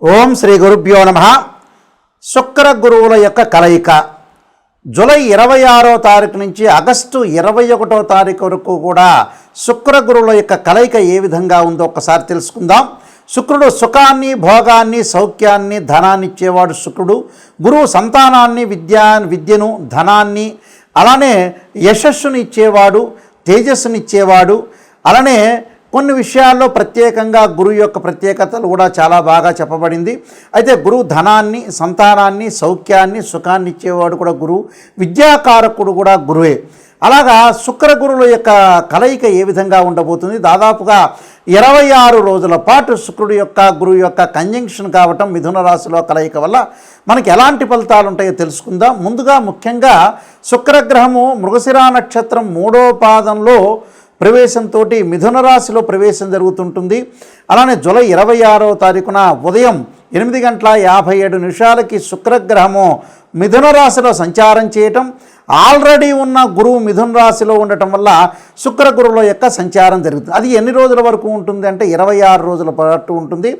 ఓం శ్రీ గురుభ్యో నమః. శుక్ర గురువుల యొక్క కలయిక జూలై 26వ తారీఖు నుంచి ఆగస్టు 21వ తారీఖు వరకు కూడా శుక్ర గురువుల యొక్క కలయిక ఏ విధంగా ఉందో ఒకసారి తెలుసుకుందాం. శుక్రుడు సుఖాన్ని, భోగాన్ని, సౌఖ్యాన్ని, ధనాన్ని ఇచ్చేవాడు శుక్రుడు. గురువు సంతానాన్ని, విద్యను, ధనాన్ని, అలానే యశస్సుని ఇచ్చేవాడు, తేజస్సుని ఇచ్చేవాడు. అలానే కొన్ని విషయాల్లో ప్రత్యేకంగా గురువు యొక్క ప్రత్యేకతలు కూడా చాలా బాగా చెప్పబడింది. అయితే గురువు ధనాన్ని, సంతానాన్ని, సౌఖ్యాన్ని, సుఖాన్ని ఇచ్చేవాడు కూడా గురువు. విద్యాకారకుడు కూడా గురువే. అలాగా శుక్ర గురువుల యొక్క కలయిక ఏ విధంగా ఉండబోతుంది? దాదాపుగా 26 రోజుల పాటు శుక్రుడు యొక్క గురువు యొక్క కంజంక్షన్ కావటం, మిథున రాశిలో కలయిక వల్ల మనకి ఎలాంటి ఫలితాలు ఉంటాయో తెలుసుకుందాం. ముందుగా ముఖ్యంగా శుక్రగ్రహము మృగశిర నక్షత్రం 3వ పాదంలో ప్రవేశంతో మిథున రాశిలో ప్రవేశం జరుగుతుంటుంది. అలానే జూలై 26వ తారీఖున ఉదయం 8:57 శుక్రగ్రహము మిథున రాశిలో సంచారం చేయటం, ఆల్రెడీ ఉన్న గురువు మిథున రాశిలో ఉండటం వల్ల శుక్ర గురువుల యొక్క సంచారం జరుగుతుంది. అది ఎన్ని రోజుల వరకు ఉంటుంది అంటే 26 రోజుల పాటు ఉంటుంది.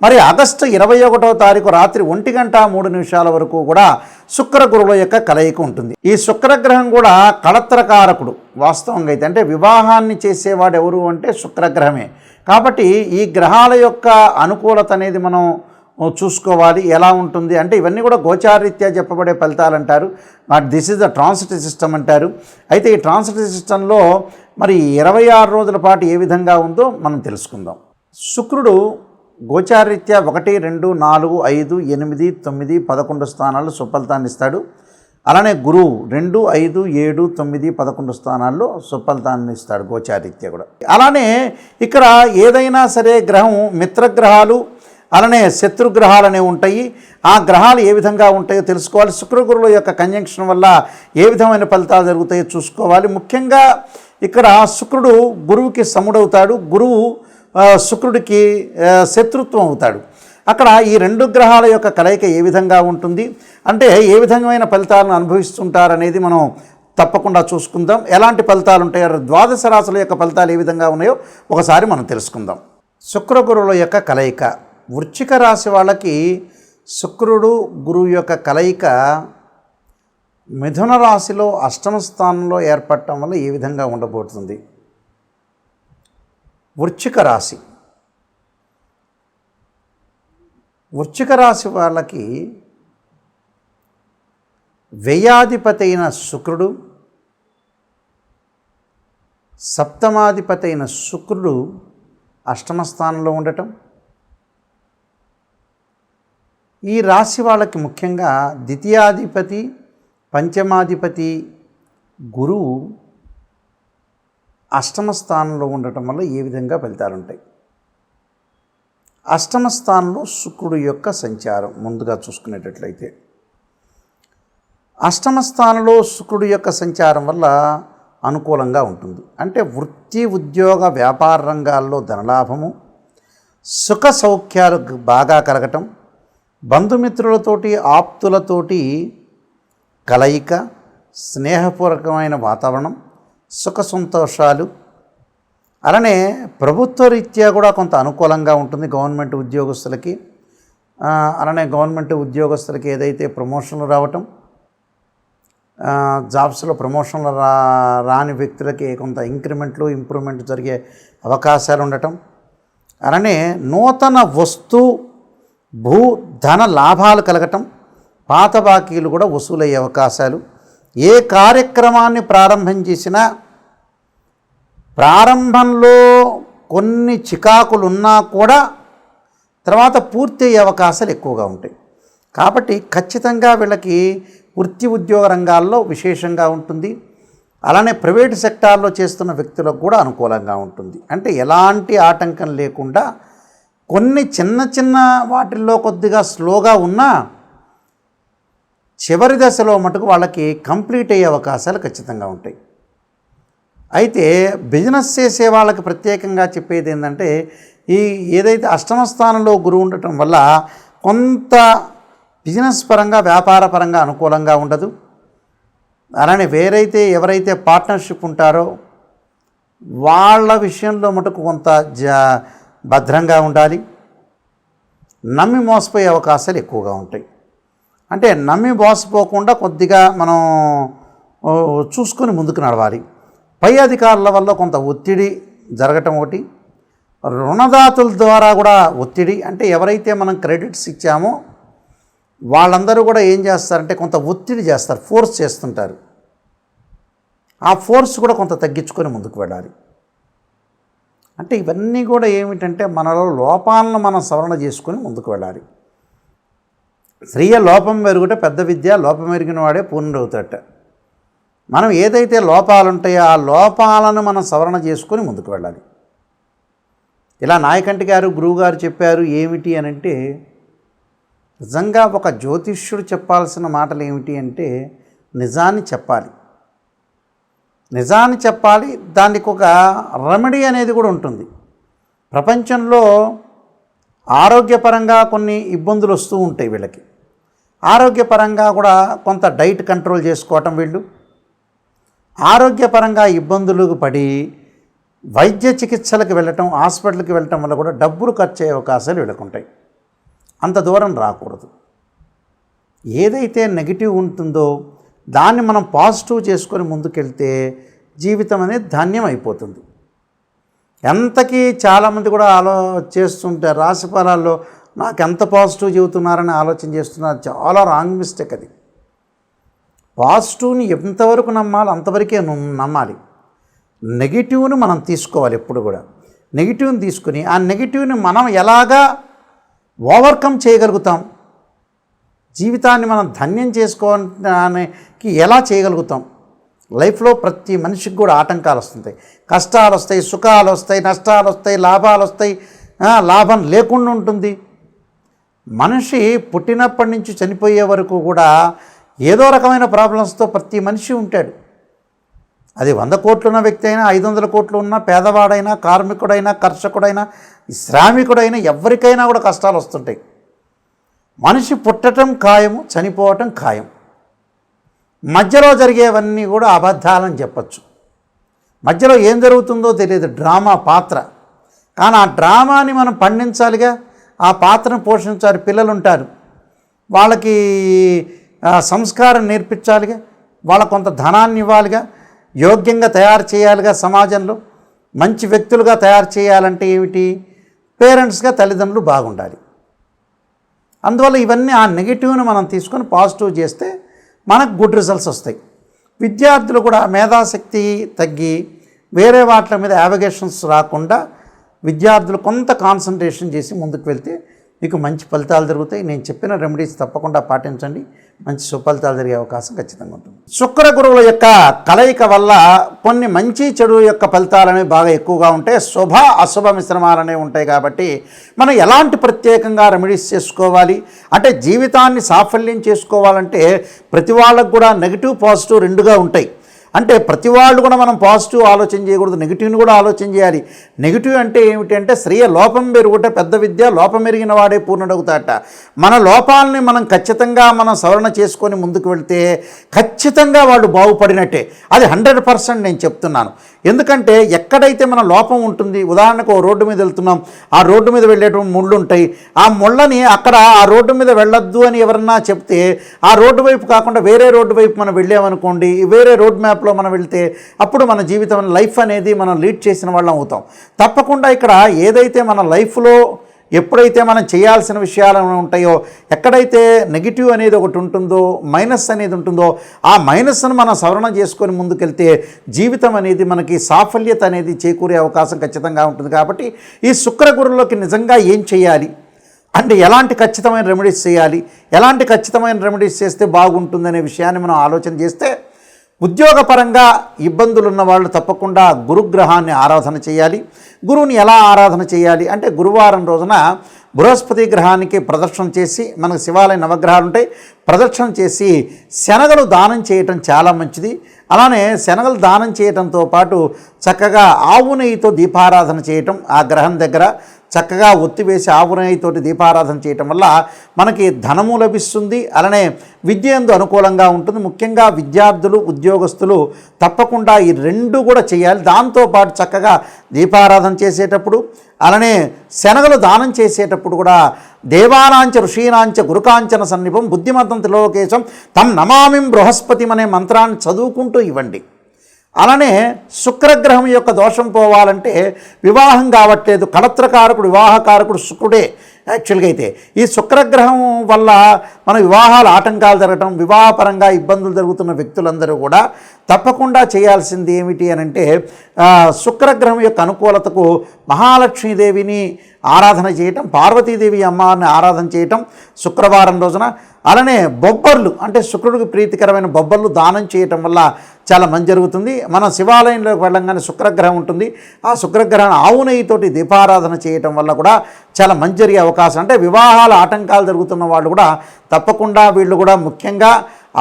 మరి ఆగస్టు 21వ తారీఖు రాత్రి 1:03 వరకు కూడా శుక్ర గురువుల యొక్క కలయిక ఉంటుంది. ఈ శుక్రగ్రహం కూడా కళత్రకారకుడు వాస్తవంగా అయితే. అంటే వివాహాన్ని చేసేవాడు ఎవరు అంటే శుక్రగ్రహమే. కాబట్టి ఈ గ్రహాల యొక్క అనుకూలత అనేది మనం చూసుకోవాలి. ఎలా ఉంటుంది అంటే ఇవన్నీ కూడా గోచారరీత్యా చెప్పబడే ఫలితాలు అంటారు. This is the transit system అంటారు. అయితే ఈ ట్రాన్సిట్ సిస్టంలో మరి 26 రోజుల పాటు ఏ విధంగా ఉందో మనం తెలుసుకుందాం. శుక్రుడు గోచారరీత్యా 1, 2, 4, 5, 8, 9, 11 స్థానాల్లో సుఫలితాన్ని ఇస్తాడు. అలానే గురువు 2, 5, 7, 9, 11 స్థానాల్లో సుఫలితాన్ని ఇస్తాడు గోచారరీత్యా కూడా. అలానే ఇక్కడ ఏదైనా సరే గ్రహం మిత్రగ్రహాలు, అలానే శత్రుగ్రహాలు అనేవి ఉంటాయి. ఆ గ్రహాలు ఏ విధంగా ఉంటాయో తెలుసుకోవాలి. శుక్రగురువుల యొక్క కంజంక్షన్ వల్ల ఏ విధమైన ఫలితాలు జరుగుతాయో చూసుకోవాలి. ముఖ్యంగా ఇక్కడ శుక్రుడు గురువుకి సముడవుతాడు, గురువు శుక్రుడికి శత్రుత్వం అవుతాడు. అక్కడ ఈ 2 గ్రహాల యొక్క కలయిక ఏ విధంగా ఉంటుంది అంటే ఏ విధమైన ఫలితాలను అనుభవిస్తుంటారనేది మనం తప్పకుండా చూసుకుందాం. ఎలాంటి ఫలితాలు ఉంటాయో, ద్వాదశ రాశుల యొక్క ఫలితాలు ఏ విధంగా ఉన్నాయో ఒకసారి మనం తెలుసుకుందాం. శుక్ర గురువుల యొక్క కలయిక వృశ్చిక రాశి వాళ్ళకి శుక్రుడు గురువు యొక్క కలయిక మిథున రాశిలో 8వ స్థానంలో ఏర్పడటం వల్ల ఏ విధంగా ఉండబోతుంది? వృశ్చిక రాశి వాళ్ళకి వ్యయాధిపతి అయిన శుక్రుడు, సప్తమాధిపతి అయిన శుక్రుడు 8వ స్థానంలో ఉండటం, ఈ రాశి వాళ్ళకి ముఖ్యంగా ద్వితీయాధిపతి, పంచమాధిపతి గురువు 8వ స్థానంలో ఉండటం వల్ల ఏ విధంగా ఫలితాలు ఉంటాయి? 8వ స్థానంలో శుక్రుడు యొక్క సంచారం ముందుగా చూసుకునేటట్లయితే 8వ స్థానంలో శుక్రుడు యొక్క సంచారం వల్ల అనుకూలంగా ఉంటుంది. అంటే వృత్తి, ఉద్యోగ, వ్యాపార రంగాల్లో ధనలాభము, సుఖ సౌఖ్యాలు బాగా కలగటం, బంధుమిత్రులతోటి, ఆప్తులతోటి కలయిక, స్నేహపూర్వకమైన వాతావరణం, సుఖ సంతోషాలు. అలానే ప్రభుత్వ రీత్యా కూడా కొంత అనుకూలంగా ఉంటుంది గవర్నమెంట్ ఉద్యోగస్తులకి. అలానే గవర్నమెంట్ ఉద్యోగస్తులకి ఏదైతే ప్రమోషన్లు రావటం, జాబ్స్లో ప్రమోషన్లు రాని వ్యక్తులకి కొంత ఇంప్రూవ్మెంట్ జరిగే అవకాశాలు ఉండటం, అలానే నూతన వస్తు, భూ, ధన లాభాలు కలగటం, పాత బాకీలు కూడా వసూలయ్యే అవకాశాలు. ఏ కార్యక్రమాన్ని ప్రారంభం చేసినా ప్రారంభంలో కొన్ని చికాకులున్నా కూడా తర్వాత పూర్తి అయ్యే అవకాశాలు ఎక్కువగా ఉంటాయి. కాబట్టి ఖచ్చితంగా వీళ్ళకి వృత్తి, ఉద్యోగ రంగాల్లో విశేషంగా ఉంటుంది. అలానే ప్రైవేట్ సెక్టార్లో చేస్తున్న వ్యక్తులకు కూడా అనుకూలంగా ఉంటుంది. అంటే ఎలాంటి ఆటంకం లేకుండా కొన్ని చిన్న వాటిల్లో కొద్దిగా స్లోగా ఉన్నా చివరి దశలో మటుకు వాళ్ళకి కంప్లీట్ అయ్యే అవకాశాలు ఖచ్చితంగా ఉంటాయి. అయితే బిజినెస్ చేసే వాళ్ళకి ప్రత్యేకంగా చెప్పేది ఏంటంటే ఏదైతే 8వ స్థానంలో గురువు ఉండటం వల్ల కొంత బిజినెస్ పరంగా, వ్యాపార పరంగా అనుకూలంగా ఉండదు. అలానే ఎవరైతే పార్ట్నర్షిప్ ఉంటారో వాళ్ళ విషయంలో మటుకు కొంత భద్రంగా ఉండాలి. నమ్మి మోసపోయే అవకాశాలు ఎక్కువగా ఉంటాయి. అంటే నమ్మి మోసపోకుండా కొద్దిగా మనం చూసుకొని ముందుకు నడవాలి. పై అధికారుల వల్ల కొంత ఒత్తిడి జరగటం ఒకటి, రుణదాతుల ద్వారా కూడా ఒత్తిడి. అంటే ఎవరైతే మనం క్రెడిట్స్ ఇచ్చామో వాళ్ళందరూ కూడా ఏం చేస్తారంటే కొంత ఒత్తిడి చేస్తారు, ఫోర్స్ చేస్తుంటారు. ఆ ఫోర్స్ కూడా కొంత తగ్గించుకొని ముందుకు వెళ్ళాలి. అంటే ఇవన్నీ కూడా ఏమిటంటే మనలో లోపాలను మనం సవరణ చేసుకొని ముందుకు వెళ్ళాలి. స్త్రీయ లోపం మెరుగుట పెద్ద విద్య, లోపం ఎరిగిన వాడే పూర్ణుడవుతాడట. మనం ఏదైతే లోపాలు ఉంటాయో ఆ లోపాలను మనం సవరణ చేసుకొని ముందుకు వెళ్ళాలి. ఇలా నాయకంటి గారు గురువుగారు చెప్పారు ఏమిటి అని అంటే, నిజంగా ఒక జ్యోతిష్యుడు చెప్పాల్సిన మాటలు ఏమిటి అంటే నిజాన్ని చెప్పాలి. నిజాన్ని చెప్పాలి. దానికి ఒక రెమెడీ అనేది కూడా ఉంటుంది. ప్రపంచంలో ఆరోగ్యపరంగా కొన్ని ఇబ్బందులు వస్తూ ఉంటాయి వీళ్ళకి. ఆరోగ్యపరంగా కూడా కొంత డైట్ కంట్రోల్ చేసుకోవటం, వీళ్ళు ఆరోగ్యపరంగా ఇబ్బందులకు పడి వైద్య చికిత్సలకు వెళ్ళటం, హాస్పిటల్కి వెళ్ళటం వల్ల కూడా డబ్బులు ఖర్చు అయ్యే అవకాశాలు వీళ్ళకు ఉంటాయి. అంత దూరం రాకూడదు. ఏదైతే నెగిటివ్ ఉంటుందో దాన్ని మనం పాజిటివ్ చేసుకొని ముందుకెళ్తే జీవితం అనేది ధాన్యం అయిపోతుంది. ఎంతకీ చాలామంది కూడా చేస్తుంటారు, రాశి ఫలాల్లో నాకు ఎంత పాజిటివ్ చెబుతున్నారని ఆలోచన చేస్తున్నారు. చాలా రాంగ్ మిస్టేక్ అది. పాజిటివ్ని ఎంతవరకు నమ్మాలో అంతవరకే నమ్మాలి. నెగిటివ్ని మనం తీసుకోవాలి. ఎప్పుడు కూడా నెగిటివ్ని తీసుకుని ఆ నెగిటివ్ని మనం ఎలాగా ఓవర్కమ్ చేయగలుగుతాం, జీవితాన్ని మనం ధన్యం చేసుకోవడానికి ఎలా చేయగలుగుతాం. లైఫ్లో ప్రతి మనిషికి కూడా ఆటంకాలు వస్తుంటాయి, కష్టాలు వస్తాయి, సుఖాలు వస్తాయి, నష్టాలు వస్తాయి, లాభాలు వస్తాయి, లాభం లేకుండా ఉంటుంది. మనిషి పుట్టినప్పటి నుంచి చనిపోయే వరకు కూడా ఏదో రకమైన ప్రాబ్లమ్స్తో ప్రతి మనిషి ఉంటాడు. అది 100 కోట్లు ఉన్న వ్యక్తి అయినా, 500 కోట్లు ఉన్న పేదవాడైనా, కార్మికుడైనా, కర్షకుడైనా, శ్రామికుడైనా ఎవరికైనా కూడా కష్టాలు వస్తుంటాయి. మనిషి పుట్టడం ఖాయము, చనిపోవటం ఖాయం. మధ్యలో జరిగేవన్నీ కూడా అబద్ధాలని చెప్పచ్చు. మధ్యలో ఏం జరుగుతుందో తెలియదు, డ్రామా పాత్ర. కానీ ఆ డ్రామాని మనం పండించాలిగా, ఆ పాత్రను పోషించాలి. పిల్లలు ఉంటారు, వాళ్ళకి సంస్కారం నేర్పించాలిగా, వాళ్ళకు కొంత ధనాన్ని ఇవ్వాలిగా, యోగ్యంగా తయారు చేయాలిగా, సమాజంలో మంచి వ్యక్తులుగా తయారు చేయాలంటే ఏమిటి, పేరెంట్స్గా తల్లిదండ్రులు బాగుండాలి. అందువల్ల ఇవన్నీ ఆ నెగిటివ్ని మనం తీసుకొని పాజిటివ్ చేస్తే మనకు గుడ్ రిజల్ట్స్ వస్తాయి. విద్యార్థులు కూడా మేధాశక్తి తగ్గి వేరే వాటి మీద యావిగేషన్స్ రాకుండా విద్యార్థులు కొంత కాన్సన్ట్రేషన్ చేసి ముందుకు వెళ్తే మీకు మంచి ఫలితాలు జరుగుతాయి. నేను చెప్పిన రెమెడీస్ తప్పకుండా పాటించండి, మంచి సుఫలితాలు జరిగే అవకాశం ఖచ్చితంగా ఉంటుంది. శుక్ర గురువుల యొక్క కలయిక వల్ల కొన్ని మంచి చెడు యొక్క ఫలితాలు అనేవి బాగా ఎక్కువగా ఉంటాయి. శుభ అశుభ మిశ్రమాలు అనేవి ఉంటాయి. కాబట్టి మనం ఎలాంటి ప్రత్యేకంగా రెమెడీస్ చేసుకోవాలి అంటే, జీవితాన్ని సాఫల్యం చేసుకోవాలంటే ప్రతి వాళ్ళకు కూడా నెగిటివ్ పాజిటివ్ రెండుగా ఉంటాయి. అంటే ప్రతి వాళ్ళు కూడా మనం పాజిటివ్ ఆలోచన చేయకూడదు, నెగిటివ్ని కూడా ఆలోచన చేయాలి. నెగిటివ్ అంటే ఏమిటి అంటే, స్త్రీయ లోపం పెరుగుట పెద్ద విద్య, లోపం ఎరిగిన వాడే పూర్ణుడవుతాట. మన లోపాలని మనం ఖచ్చితంగా మనం సవరణ చేసుకొని ముందుకు వెళ్తే ఖచ్చితంగా వాళ్ళు బాగుపడినట్టే. అది 100% నేను చెప్తున్నాను. ఎందుకంటే ఎక్కడైతే మన లోపం ఉంటుంది, ఉదాహరణకు ఓ రోడ్డు మీద వెళ్తున్నాం, ఆ రోడ్డు మీద వెళ్ళేటువంటి ముళ్ళు ఉంటాయి. ఆ ముళ్ళని అక్కడ ఆ రోడ్డు మీద వెళ్ళొద్దు అని ఎవరన్నా చెప్తే ఆ రోడ్డు వైపు కాకుండా వేరే రోడ్డు వైపు మనం వెళ్ళామనుకోండి, వేరే రోడ్ మ్యాప్లో మనం వెళ్తే అప్పుడు మన జీవితం లైఫ్ అనేది మనం లీడ్ చేసిన వాళ్ళం అవుతాం. తప్పకుండా ఇక్కడ ఏదైతే మన లైఫ్లో ఎప్పుడైతే మనం చేయాల్సిన విషయాలు ఉంటాయో, ఎక్కడైతే నెగిటివ్ అనేది ఒకటి ఉంటుందో, మైనస్ అనేది ఉంటుందో, ఆ మైనస్ను మనం సవరణ చేసుకొని ముందుకెళ్తే జీవితం అనేది మనకి సాఫల్యత అనేది చేకూరే అవకాశం ఖచ్చితంగా ఉంటుంది. కాబట్టి ఈ శుక్ర గురువులకి నిజంగా ఏం చేయాలి అంటే, ఎలాంటి ఖచ్చితమైన రెమెడీస్ చేయాలి, ఎలాంటి ఖచ్చితమైన రెమెడీస్ చేస్తే బాగుంటుందనే విషయాన్ని మనం ఆలోచన చేస్తే, ఉద్యోగపరంగా ఇబ్బందులు ఉన్న వాళ్ళు తప్పకుండా గురుగ్రహాన్ని ఆరాధన చేయాలి. గురువుని ఎలా ఆరాధన చేయాలి అంటే, గురువారం రోజున బృహస్పతి గ్రహానికి ప్రదక్షిణ చేసి, మనకు శివాలయ నవగ్రహాలు ఉంటాయి, ప్రదక్షిణ చేసి శనగలు దానం చేయటం చాలా మంచిది. అలానే శనగలు దానం చేయటంతో పాటు చక్కగా ఆవు నెయ్యితో దీపారాధన చేయటం ఆ గ్రహం దగ్గర, చక్కగా ఒత్తివేసి ఆవు నెయ్యితోటి దీపారాధన చేయటం వల్ల మనకి ధనము లభిస్తుంది. అలానే విద్య యందు అనుకూలంగా ఉంటుంది. ముఖ్యంగా విద్యార్థులు, ఉద్యోగస్తులు తప్పకుండా ఈ రెండు కూడా చేయాలి. దాంతోపాటు చక్కగా దీపారాధన చేసేటప్పుడు, అలానే శనగలు దానం చేసేటప్పుడు కూడా దేవానాంచ ఋషీనాంచ గురుకాంచన సన్నిపం బుద్ధిమంతం త్రిలోకేశం తం నమామిం బృహస్పతిం అనే మంత్రాన్ని చదువుకుంటూ ఇవ్వండి. అలానే శుక్రగ్రహం యొక్క దోషం పోవాలంటే వివాహం కావట్లేదు, కళత్రకారకుడు వివాహకారకుడు శుక్రుడే యాక్చువల్గా. అయితే ఈ శుక్రగ్రహం వల్ల మన వివాహాలు ఆటంకాలు జరగటం, వివాహపరంగా ఇబ్బందులు జరుగుతున్న వ్యక్తులందరూ కూడా తప్పకుండా చేయాల్సింది ఏమిటి అని అంటే శుక్రగ్రహం యొక్క అనుకూలతకు మహాలక్ష్మీదేవిని ఆరాధన చేయటం, పార్వతీదేవి అమ్మవారిని ఆరాధన చేయటం శుక్రవారం రోజున. అలానే బొబ్బర్లు అంటే శుక్రుడికి ప్రీతికరమైన బొబ్బర్లు దానం చేయటం వల్ల చాలా మంచి జరుగుతుంది. మన శివాలయంలోకి వెళ్ళంగానే శుక్రగ్రహం ఉంటుంది. ఆ శుక్రగ్రహాన్ని ఆవు నెయ్యితోటి దీపారాధన చేయటం వల్ల కూడా చాలా మంచి జరిగే అవకాశం. అంటే వివాహాల ఆటంకాలు జరుగుతున్న వాళ్ళు కూడా తప్పకుండా వీళ్ళు కూడా ముఖ్యంగా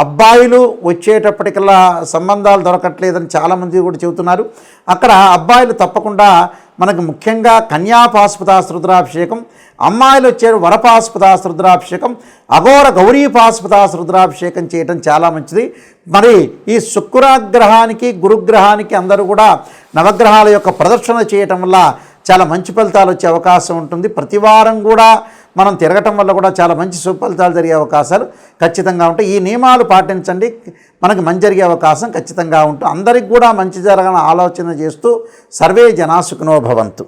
అబ్బాయిలు వచ్చేటప్పటికల్లా సంబంధాలు దొరకట్లేదని చాలామంది కూడా చెబుతున్నారు. అక్కడ అబ్బాయిలు తప్పకుండా మనకు ముఖ్యంగా కన్యాపాశుపతాస్త్ర రుద్రాభిషేకం, అమ్మాయిలు వచ్చారు వరపాశుపతాస్త్ర రుద్రాభిషేకం, అఘోర గౌరీపాశుపతాస్త్ర రుద్రాభిషేకం చేయటం చాలా మంచిది. మరి ఈ శుక్రగ్రహానికి గురుగ్రహానికి అందరూ కూడా నవగ్రహాల యొక్క ప్రదర్శన చేయటం వల్ల చాలా మంచి ఫలితాలు వచ్చే అవకాశం ఉంటుంది. ప్రతివారం కూడా మనం తిరగటం వల్ల కూడా చాలా మంచి సుఫలితాలు జరిగే అవకాశాలు ఖచ్చితంగా ఉంటాయి. ఈ నియమాలు పాటించండి, మనకి మంచి జరిగే అవకాశం ఖచ్చితంగా ఉంటుంది. అందరికి కూడా మంచి జరగాలని ఆలోచన చేస్తూ సర్వే జనా సుఖినో భవంతు.